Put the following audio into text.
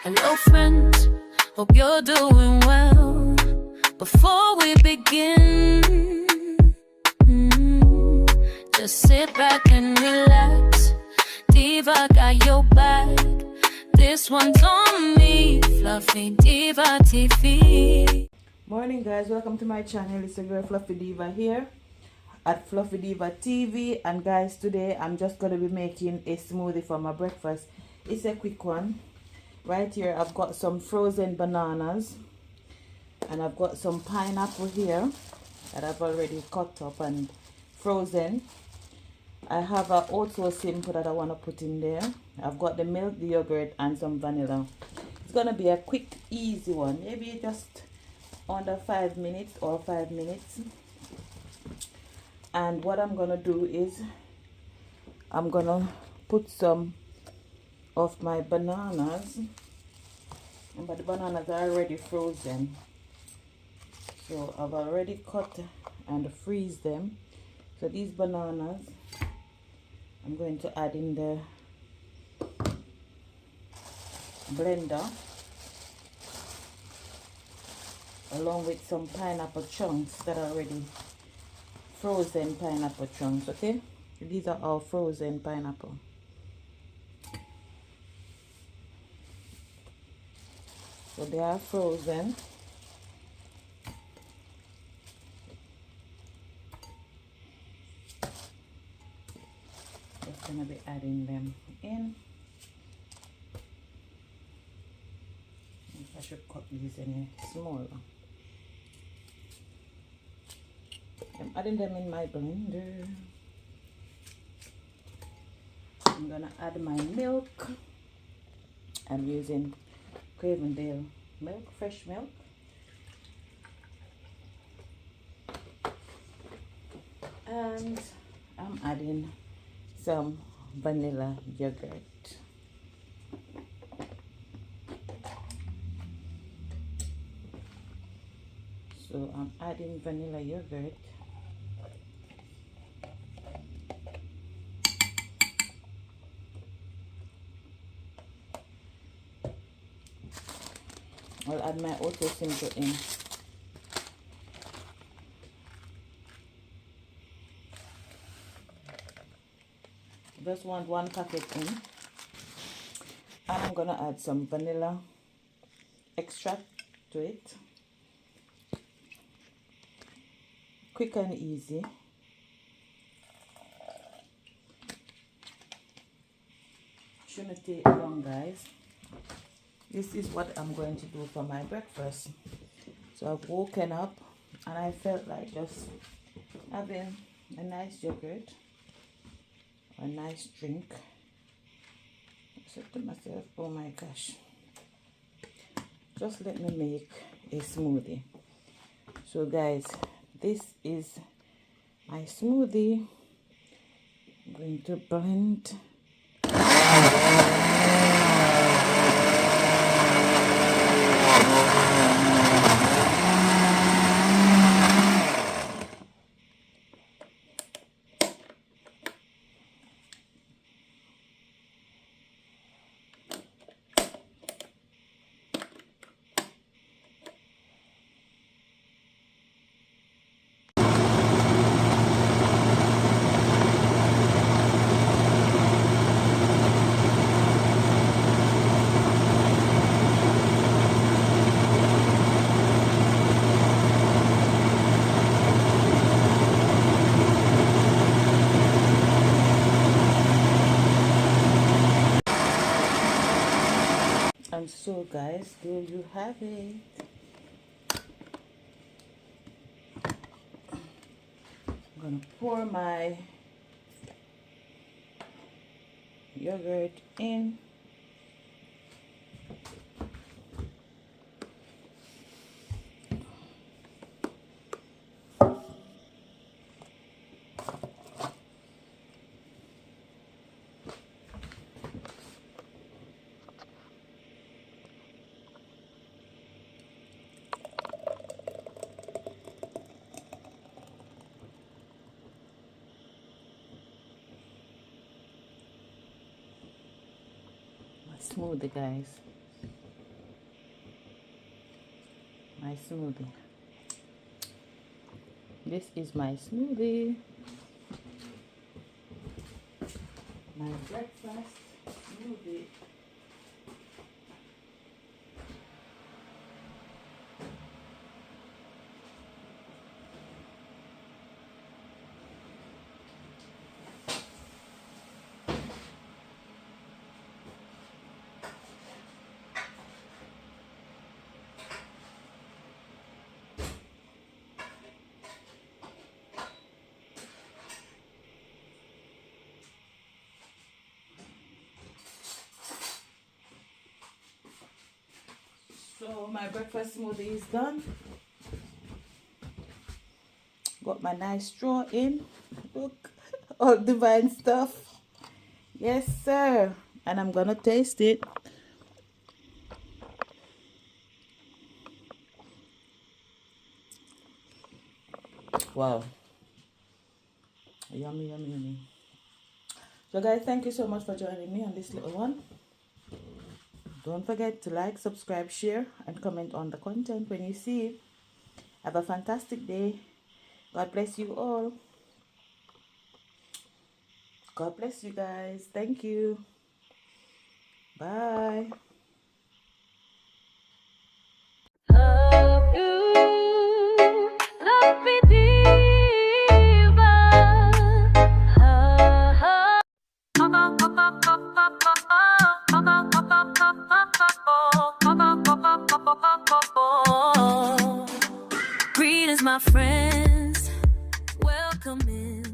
Hello friends, hope you're doing well. Before we begin, just sit back and relax. Diva got your back. This one's on me, Fluffy Diva TV. Morning guys, welcome to my channel. It's your girl Fluffy Diva here at Fluffy Diva TV. And guys, today I'm just going to be making a smoothie for my breakfast. It's a quick one. Right here I've got some frozen bananas, and I've got some pineapple here that I've already cut up and frozen. I have a oatmeal simple that I want to put in there. I've got the milk, the yogurt, and some vanilla. It's going to be a quick, easy one. Maybe just under 5 minutes or 5 minutes. And what I'm going to do is I'm going to put some of my bananas, but the bananas are already frozen, so I've already cut and freeze them. So these bananas I'm going to add in the blender along with some pineapple chunks that are already frozen pineapple chunks. Okay, these are all frozen pineapple. So they are frozen. Just gonna be adding them in. I should cut these any smaller. I'm adding them in my blender. I'm gonna add my milk. I'm using Cravendale milk, fresh milk. And I'm adding some vanilla yogurt. So I'm adding vanilla yogurt. I'll add my oatmeal simple in. Just want one packet in. And I'm gonna add some vanilla extract to it. Quick and easy. Shouldn't take long, guys. This is what I'm going to do for my breakfast. So I've woken up and I felt like just having a nice yogurt, a nice drink. I said to myself, oh my gosh, just let me make a smoothie. So guys, this is my smoothie. I'm going to blend. And so guys, there you have it. I'm gonna pour my yogurt in. Smoothie, guys. My smoothie. This is my smoothie. My breakfast smoothie. So my breakfast smoothie is done. Got my nice straw in. Look, all divine stuff. Yes, sir. And I'm gonna taste it. Wow. Yummy, yummy, yummy. So guys, thank you so much for joining me on this little one. Don't forget to like, subscribe, share, and comment on the content when you see it. Have a fantastic day. God bless you all. God bless you guys. Thank you. Bye. Love you, love me diva. Greetings, my friends. Welcome in.